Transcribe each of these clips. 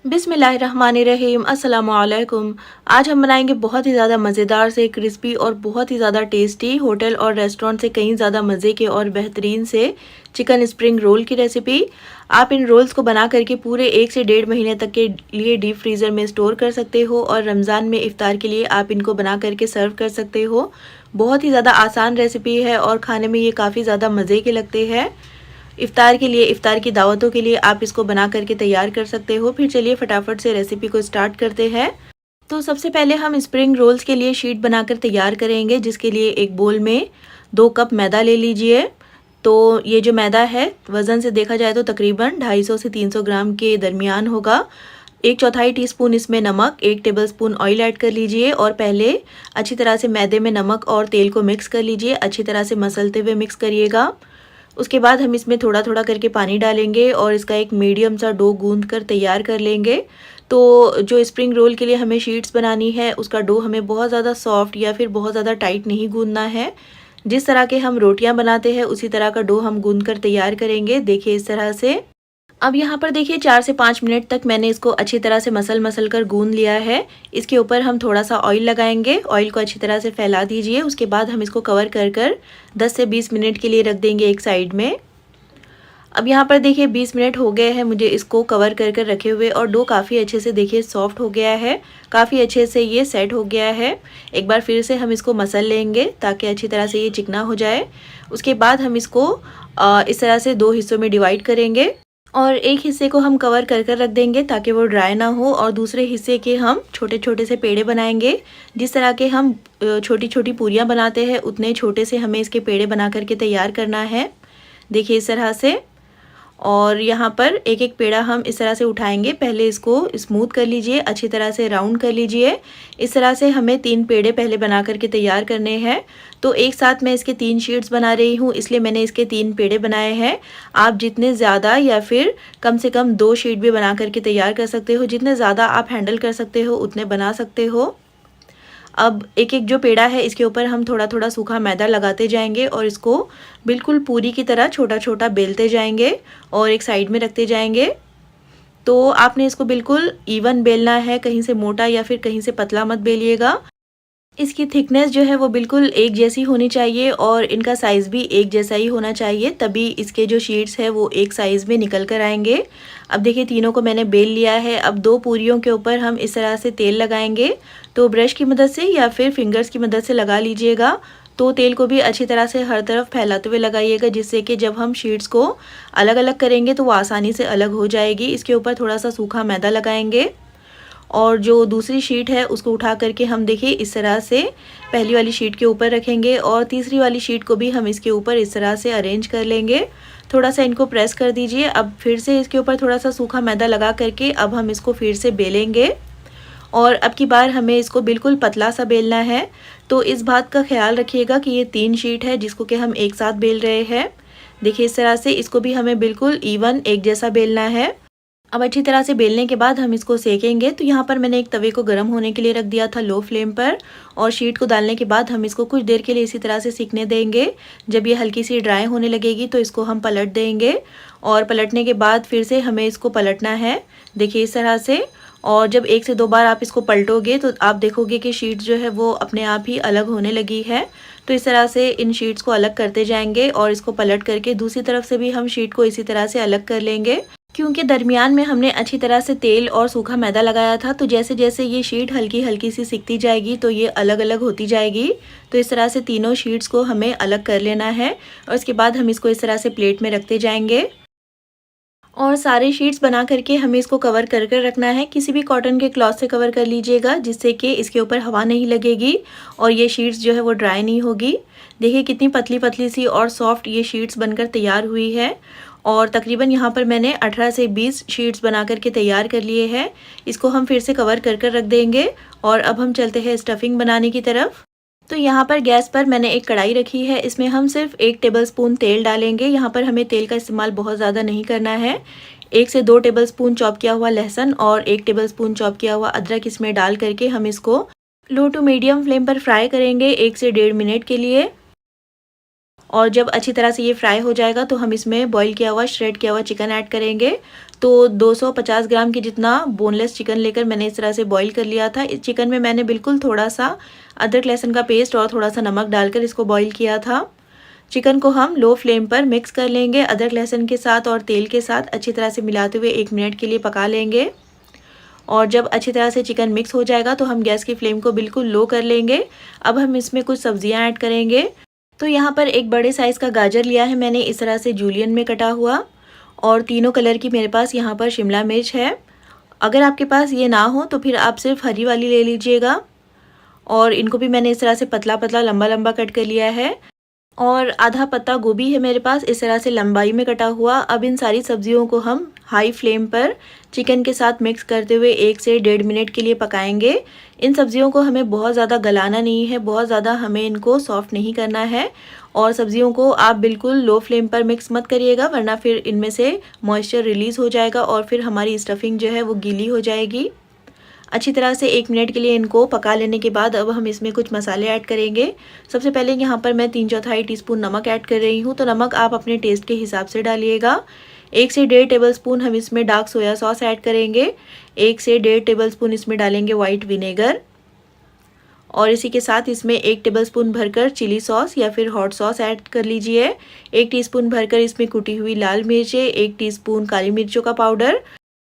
बिस्मिल्लाहिर्रहमानिर्रहीम अस्सलामु अलैकुम। आज हम बनाएंगे बहुत ही ज़्यादा मज़ेदार से क्रिस्पी और बहुत ही ज़्यादा टेस्टी होटल और रेस्टोरेंट से कहीं ज़्यादा मज़े के और बेहतरीन से चिकन स्प्रिंग रोल की रेसिपी। आप इन रोल्स को बना करके पूरे 1 से 1.5 महीने तक के लिए डीप फ्रीज़र में स्टोर कर सकते हो और रमज़ान में इफ़्तार के लिए आप इनको बना करके सर्व कर सकते हो। बहुत ही ज़्यादा आसान रेसिपी है और खाने में ये काफ़ी ज़्यादा मज़े के लगते हैं। इफ़्तार के लिए, इफ़्तार की दावतों के लिए आप इसको बना करके तैयार कर सकते हो। फिर चलिए फटाफट से रेसिपी को स्टार्ट करते हैं। तो सबसे पहले हम स्प्रिंग रोल्स के लिए शीट बनाकर तैयार करेंगे, जिसके लिए एक बोल में 2 कप मैदा ले लीजिए। तो ये जो मैदा है वज़न से देखा जाए तो तकरीबन 250 से 300 ग्राम के दरमियान होगा। 1/4 टीस्पून इसमें नमक, 1 टेबलस्पून ऑयल ऐड कर लीजिए और पहले अच्छी तरह से मैदे में नमक और तेल को मिक्स कर लीजिए। अच्छी तरह से मसलते हुए मिक्स करिएगा। उसके बाद हम इसमें थोड़ा थोड़ा करके पानी डालेंगे और इसका एक मीडियम सा डो गूंद कर तैयार कर लेंगे। तो जो स्प्रिंग रोल के लिए हमें शीट्स बनानी है उसका डो हमें बहुत ज़्यादा सॉफ्ट या फिर बहुत ज़्यादा टाइट नहीं गूंदना है। जिस तरह के हम रोटियां बनाते हैं उसी तरह का डो हम गूंद कर तैयार करेंगे। देखिए इस तरह से। अब यहाँ पर देखिए 4 से 5 मिनट तक मैंने इसको अच्छी तरह से मसल कर गूंद लिया है। इसके ऊपर हम थोड़ा सा ऑयल लगाएंगे। ऑयल को अच्छी तरह से फैला दीजिए। उसके बाद हम इसको कवर कर 10 से 20 मिनट के लिए रख देंगे एक साइड में। अब यहाँ पर देखिए 20 मिनट हो गए हैं मुझे इसको कवर कर रखे हुए और डो काफ़ी अच्छे से देखिए सॉफ्ट हो गया है। काफ़ी अच्छे से ये सेट हो गया है। एक बार फिर से हम इसको मसल लेंगे ताकि अच्छी तरह से ये चिकना हो जाए। उसके बाद हम इसको इस तरह से 2 हिस्सों में डिवाइड करेंगे और एक हिस्से को हम कवर कर रख देंगे ताकि वो ड्राई ना हो और दूसरे हिस्से के हम छोटे छोटे से पेड़े बनाएंगे। जिस तरह के हम छोटी छोटी पूरियाँ बनाते हैं उतने छोटे से हमें इसके पेड़े बना करके तैयार करना है। देखिए इस तरह से। और यहाँ पर एक एक पेड़ा हम इस तरह से उठाएंगे। पहले इसको स्मूथ कर लीजिए, अच्छी तरह से राउंड कर लीजिए। इस तरह से हमें 3 पेड़े पहले बना करके तैयार करने हैं। तो एक साथ मैं इसके 3 शीट्स बना रही हूँ, इसलिए मैंने इसके 3 पेड़े बनाए हैं। आप जितने ज़्यादा या फिर कम से कम 2 शीट भी बना करके तैयार कर सकते हो। जितने ज़्यादा आप हैंडल कर सकते हो उतने बना सकते हो। अब एक एक जो पेड़ा है इसके ऊपर हम थोड़ा थोड़ा सूखा मैदा लगाते जाएंगे और इसको बिल्कुल पूरी की तरह छोटा छोटा बेलते जाएंगे और एक साइड में रखते जाएंगे। तो आपने इसको बिल्कुल इवन बेलना है, कहीं से मोटा या फिर कहीं से पतला मत बेलिएगा। इसकी थिकनेस जो है वो बिल्कुल एक जैसी होनी चाहिए और इनका साइज़ भी एक जैसा ही होना चाहिए, तभी इसके जो शीट्स है वो एक साइज़ में निकल कर आएंगे। अब देखिए तीनों को मैंने बेल लिया है। अब 2 पूरियों के ऊपर हम इस तरह से तेल लगाएंगे। तो ब्रश की मदद से या फिर फिंगर्स की मदद से लगा लीजिएगा। तो तेल को भी अच्छी तरह से हर तरफ फैलाते हुए लगाइएगा, जिससे कि जब हम शीट्स को अलग अलग करेंगे तो वो आसानी से अलग हो जाएगी। इसके ऊपर थोड़ा सा सूखा मैदा लगाएंगे और जो दूसरी शीट है उसको उठा करके हम देखिए इस तरह से पहली वाली शीट के ऊपर रखेंगे और तीसरी वाली शीट को भी हम इसके ऊपर इस तरह से अरेंज कर लेंगे। थोड़ा सा इनको प्रेस कर दीजिए। अब फिर से इसके ऊपर थोड़ा सा सूखा मैदा लगा करके अब हम इसको फिर से बेलेंगे और अब की बार हमें इसको बिल्कुल पतला सा बेलना है। तो इस बात का ख्याल रखिएगा कि ये 3 शीट है जिसको कि हम एक साथ बेल रहे हैं। देखिए इस तरह से इसको भी हमें बिल्कुल इवन एक जैसा बेलना है। अब अच्छी तरह से बेलने के बाद हम इसको सेकेंगे। तो यहाँ पर मैंने एक तवे को गर्म होने के लिए रख दिया था लो फ्लेम पर और शीट को डालने के बाद हम इसको कुछ देर के लिए इसी तरह से सीखने देंगे। जब ये हल्की सी ड्राई होने लगेगी तो इसको हम पलट देंगे और पलटने के बाद फिर से हमें इसको पलटना है। देखिए इस तरह से। और जब 1 से 2 बार आप इसको पलटोगे तो आप देखोगे कि शीट जो है वो अपने आप ही अलग होने लगी है। तो इस तरह से इन शीट्स को अलग करते जाएंगे और इसको पलट करके दूसरी तरफ से भी हम शीट को इसी तरह से अलग कर लेंगे। क्योंकि दरमियान में हमने अच्छी तरह से तेल और सूखा मैदा लगाया था, तो जैसे जैसे ये शीट हल्की हल्की सी सिकती जाएगी तो ये अलग अलग होती जाएगी। तो इस तरह से तीनों शीट्स को हमें अलग कर लेना है और इसके बाद हम इसको इस तरह से प्लेट में रखते जाएंगे और सारे शीट्स बना करके हमें इसको कवर कर रखना है। किसी भी कॉटन के क्लॉथ से कवर कर लीजिएगा, जिससे कि इसके ऊपर हवा नहीं लगेगी और ये शीट्स जो है वो ड्राई नहीं होगी। देखिए कितनी पतली पतली सी और सॉफ्ट ये शीट्स बनकर तैयार हुई है और तकरीबन यहाँ पर मैंने 18 से 20 शीट्स बना करके तैयार कर लिए हैं। इसको हम फिर से कवर कर रख देंगे और अब हम चलते हैं स्टफिंग बनाने की तरफ। तो यहाँ पर गैस पर मैंने एक कढ़ाई रखी है। इसमें हम सिर्फ 1 टेबलस्पून तेल डालेंगे। यहाँ पर हमें तेल का इस्तेमाल बहुत ज़्यादा नहीं करना है। 1 से 2 टेबलस्पून चॉप किया हुआ लहसुन और 1 टेबलस्पून चॉप किया हुआ अदरक इसमें डाल करके हम इसको लो टू मीडियम फ्लेम पर फ्राई करेंगे 1 से 1.5 मिनट के लिए। और जब अच्छी तरह से ये फ्राई हो जाएगा तो हम इसमें बॉईल किया हुआ श्रेड किया हुआ चिकन ऐड करेंगे। तो 250 ग्राम के जितना बोनलेस चिकन लेकर मैंने इस तरह से बॉईल कर लिया था। इस चिकन में मैंने बिल्कुल थोड़ा सा अदरक लहसुन का पेस्ट और थोड़ा सा नमक डालकर इसको बॉईल किया था। चिकन को हम लो फ्लेम पर मिक्स कर लेंगे अदरक लहसुन के साथ और तेल के साथ अच्छी तरह से मिलाते हुए 1 मिनट के लिए पका लेंगे। और जब अच्छी तरह से चिकन मिक्स हो जाएगा तो हम गैस की फ्लेम को बिल्कुल लो कर लेंगे। अब हम इसमें कुछ सब्जियां ऐड करेंगे। तो यहाँ पर एक बड़े साइज़ का गाजर लिया है मैंने इस तरह से जूलियन में कटा हुआ, और तीनों कलर की मेरे पास यहाँ पर शिमला मिर्च है। अगर आपके पास ये ना हो तो फिर आप सिर्फ हरी वाली ले लीजिएगा। और इनको भी मैंने इस तरह से पतला पतला लंबा लंबा कट कर लिया है। और आधा पत्ता गोभी है मेरे पास इस तरह से लंबाई में कटा हुआ। अब इन सारी सब्जियों को हम हाई फ्लेम पर चिकन के साथ मिक्स करते हुए 1 से 1.5 मिनट के लिए पकाएंगे। इन सब्जियों को हमें बहुत ज़्यादा गलाना नहीं है, बहुत ज़्यादा हमें इनको सॉफ्ट नहीं करना है। और सब्जियों को आप बिल्कुल लो फ्लेम पर मिक्स मत करिएगा, वरना फिर इनमें से मॉइस्चर रिलीज़ हो जाएगा और फिर हमारी स्टफिंग जो है वो गीली हो जाएगी। अच्छी तरह से 1 मिनट के लिए इनको पका लेने के बाद अब हम इसमें कुछ मसाले ऐड करेंगे। सबसे पहले यहाँ पर मैं 3/4 टीस्पून नमक ऐड कर रही हूँ। तो नमक आप अपने टेस्ट के हिसाब से डालिएगा। 1 से 1.5 टेबलस्पून हम इसमें डार्क सोया सॉस ऐड करेंगे। 1 से 1.5 टेबलस्पून इसमें डालेंगे वाइट विनेगर। और इसी के साथ इसमें 1 टेबलस्पून भरकर चिली सॉस या फिर हॉट सॉस ऐड कर लीजिए। 1 टीस्पून भरकर इसमें कुटी हुई लाल मिर्चें, 1 टीस्पून काली मिर्चों का पाउडर।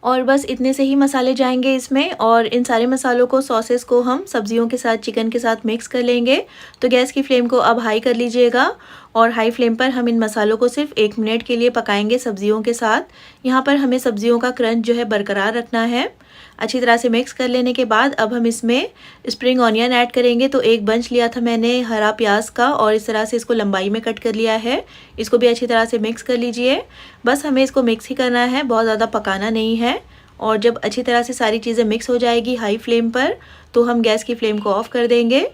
और बस इतने से ही मसाले जाएंगे इसमें। और इन सारे मसालों को, सॉसेस को हम सब्जियों के साथ, चिकन के साथ मिक्स कर लेंगे। तो गैस की फ्लेम को अब हाई कर लीजिएगा और हाई फ्लेम पर हम इन मसालों को सिर्फ 1 मिनट के लिए पकाएंगे सब्जियों के साथ। यहाँ पर हमें सब्जियों का क्रंच जो है बरकरार रखना है। अच्छी तरह से मिक्स कर लेने के बाद अब हम इसमें स्प्रिंग ऑनियन ऐड करेंगे। तो एक बंच लिया था मैंने हरा प्याज का और इस तरह से इसको लंबाई में कट कर लिया है। इसको भी अच्छी तरह से मिक्स कर लीजिए। बस हमें इसको मिक्स ही करना है, बहुत ज़्यादा पकाना नहीं है। और जब अच्छी तरह से सारी चीज़ें मिक्स हो जाएगी हाई फ्लेम पर, तो हम गैस की फ्लेम को ऑफ कर देंगे।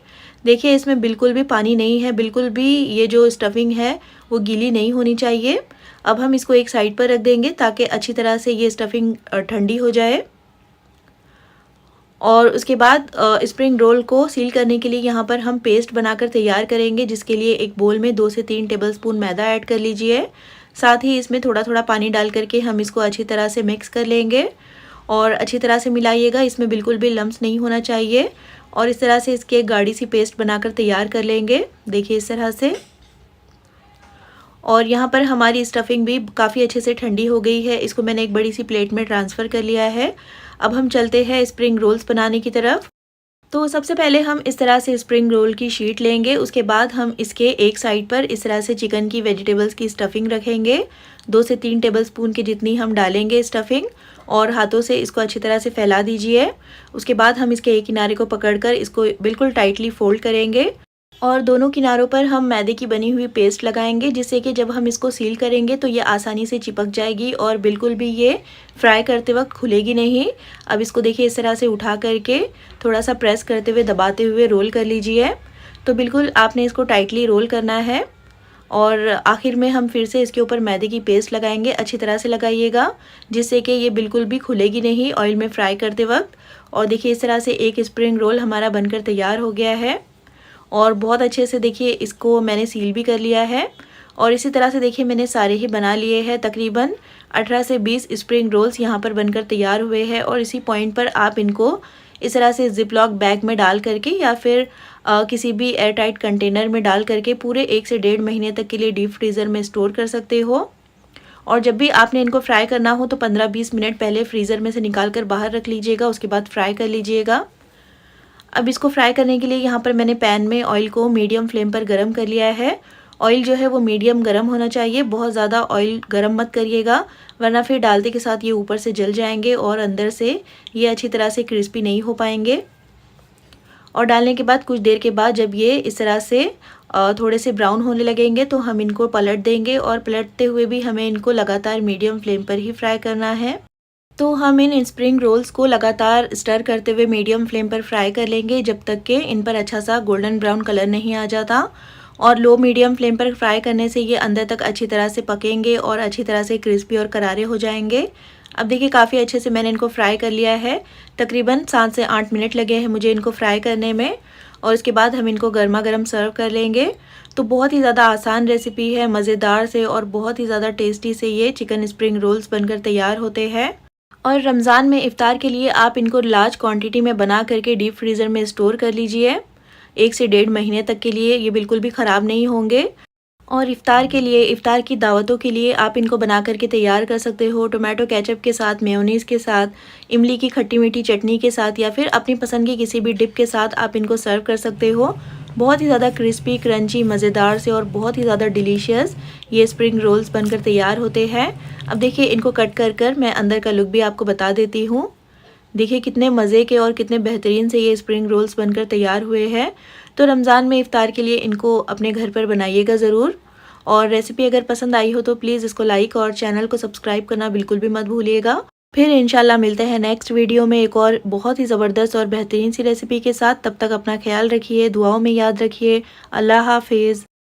देखिए इसमें बिल्कुल भी पानी नहीं है, बिल्कुल भी ये जो स्टफिंग है वो गीली नहीं होनी चाहिए। अब हम इसको एक साइड पर रख देंगे ताकि अच्छी तरह से ये स्टफिंग ठंडी हो जाए। और उसके बाद स्प्रिंग रोल को सील करने के लिए यहाँ पर हम पेस्ट बनाकर तैयार करेंगे, जिसके लिए एक बोल में 2 से 3 टेबलस्पून मैदा ऐड कर लीजिए। साथ ही इसमें थोड़ा थोड़ा पानी डाल करके हम इसको अच्छी तरह से मिक्स कर लेंगे और अच्छी तरह से मिलाइएगा। इसमें बिल्कुल भी लम्स नहीं होना चाहिए। और इस तरह से इसकी एक गाढ़ी सी पेस्ट बनाकर तैयार कर लेंगे, देखिए इस तरह से। और यहाँ पर हमारी स्टफिंग भी काफ़ी अच्छे से ठंडी हो गई है। इसको मैंने एक बड़ी सी प्लेट में ट्रांसफ़र कर लिया है। अब हम चलते हैं स्प्रिंग रोल्स बनाने की तरफ। तो सबसे पहले हम इस तरह से स्प्रिंग रोल की शीट लेंगे। उसके बाद हम इसके एक साइड पर इस तरह से चिकन की वेजिटेबल्स की स्टफिंग रखेंगे। 2 से 3 टेबलस्पून की जितनी हम डालेंगे स्टफिंग और हाथों से इसको अच्छी तरह से फैला दीजिए। उसके बाद हम इसके एक किनारे को पकड़कर इसको बिल्कुल टाइटली फोल्ड करेंगे और दोनों किनारों पर हम मैदे की बनी हुई पेस्ट लगाएंगे, जिससे कि जब हम इसको सील करेंगे तो ये आसानी से चिपक जाएगी और बिल्कुल भी ये फ्राई करते वक्त खुलेगी नहीं। अब इसको देखिए इस तरह से उठा करके थोड़ा सा प्रेस करते हुए, दबाते हुए रोल कर लीजिए। तो बिल्कुल आपने इसको टाइटली रोल करना है। और आखिर में हम फिर से इसके ऊपर मैदे की पेस्ट लगाएंगे। अच्छी तरह से लगाइएगा, जिससे कि ये बिल्कुल भी खुलेगी नहीं ऑयल में फ्राई करते वक्त। और देखिए इस तरह से एक स्प्रिंग रोल हमारा बनकर तैयार हो गया है और बहुत अच्छे से देखिए इसको मैंने सील भी कर लिया है। और इसी तरह से देखिए मैंने सारे ही बना लिए हैं। तकरीबन 18 से 20 स्प्रिंग रोल्स यहाँ पर बनकर तैयार हुए हैं। और इसी पॉइंट पर आप इनको इस तरह से जिपलॉक बैग में डाल करके या फिर किसी भी एयर टाइट कंटेनर में डाल करके पूरे 1 से 1.5 महीने तक के लिए डीप फ्रीज़र में स्टोर कर सकते हो। और जब भी आपने इनको फ्राई करना हो तो 15-20 मिनट पहले फ्रीज़र में से निकाल कर बाहर रख लीजिएगा, उसके बाद फ्राई कर लीजिएगा। अब इसको फ्राई करने के लिए यहाँ पर मैंने पैन में ऑयल को मीडियम फ्लेम पर गरम कर लिया है। ऑयल जो है वो मीडियम गरम होना चाहिए, बहुत ज़्यादा ऑयल गरम मत करिएगा, वरना फिर डालते के साथ ये ऊपर से जल जाएंगे और अंदर से ये अच्छी तरह से क्रिस्पी नहीं हो पाएंगे। और डालने के बाद कुछ देर के बाद जब ये इस तरह से थोड़े से ब्राउन होने लगेंगे तो हम इनको पलट देंगे। और पलटते हुए भी हमें इनको लगातार मीडियम फ्लेम पर ही फ्राई करना है। तो हम इन स्प्रिंग रोल्स को लगातार स्टर करते हुए मीडियम फ्लेम पर फ्राई कर लेंगे जब तक कि इन पर अच्छा सा गोल्डन ब्राउन कलर नहीं आ जाता। और लो मीडियम फ्लेम पर फ्राई करने से ये अंदर तक अच्छी तरह से पकेंगे और अच्छी तरह से क्रिस्पी और करारे हो जाएंगे। अब देखिए काफ़ी अच्छे से मैंने इनको फ्राई कर लिया है। तकरीबन 7 से 8 मिनट लगे हैं मुझे इनको फ्राई करने में और इसके बाद हम इनको गर्मा गर्म सर्व कर लेंगे। तो बहुत ही ज़्यादा आसान रेसिपी है, मज़ेदार से और बहुत ही ज़्यादा टेस्टी से ये चिकन स्प्रिंग रोल्स बनकर तैयार होते हैं। और रमज़ान में इफ़्तार के लिए आप इनको लार्ज क्वांटिटी में बना करके डीप फ्रीज़र में स्टोर कर लीजिए। 1 से 1.5 महीने तक के लिए ये बिल्कुल भी ख़राब नहीं होंगे। और इफ़्तार के लिए, इफ़्तार की दावतों के लिए आप इनको बना करके तैयार कर सकते हो टोमेटो केचप के साथ, मेयोनीज़ के साथ, इमली की खट्टी मीठी चटनी के साथ या फिर अपनी पसंद की किसी भी डिप के साथ आप इनको सर्व कर सकते हो। बहुत ही ज़्यादा क्रिस्पी, क्रंची, मज़ेदार से और बहुत ही ज़्यादा डिलीशियस ये स्प्रिंग रोल्स बनकर तैयार होते हैं। अब देखिए इनको कट कर मैं अंदर का लुक भी आपको बता देती हूँ। देखिए कितने मज़े के और कितने बेहतरीन से ये स्प्रिंग रोल्स बनकर तैयार हुए हैं। तो रमज़ान में इफ़्तार के लिए इनको अपने घर पर बनाइएगा ज़रूर। और रेसिपी अगर पसंद आई हो तो प्लीज़ इसको लाइक और चैनल को सब्सक्राइब करना बिल्कुल भी मत भूलिएगा। फिर इंशाल्लाह मिलते हैं नेक्स्ट वीडियो में एक और बहुत ही ज़बरदस्त और बेहतरीन सी रेसिपी के साथ। तब तक अपना ख्याल रखिए, दुआओं में याद रखिए। अल्लाह हाफिज़।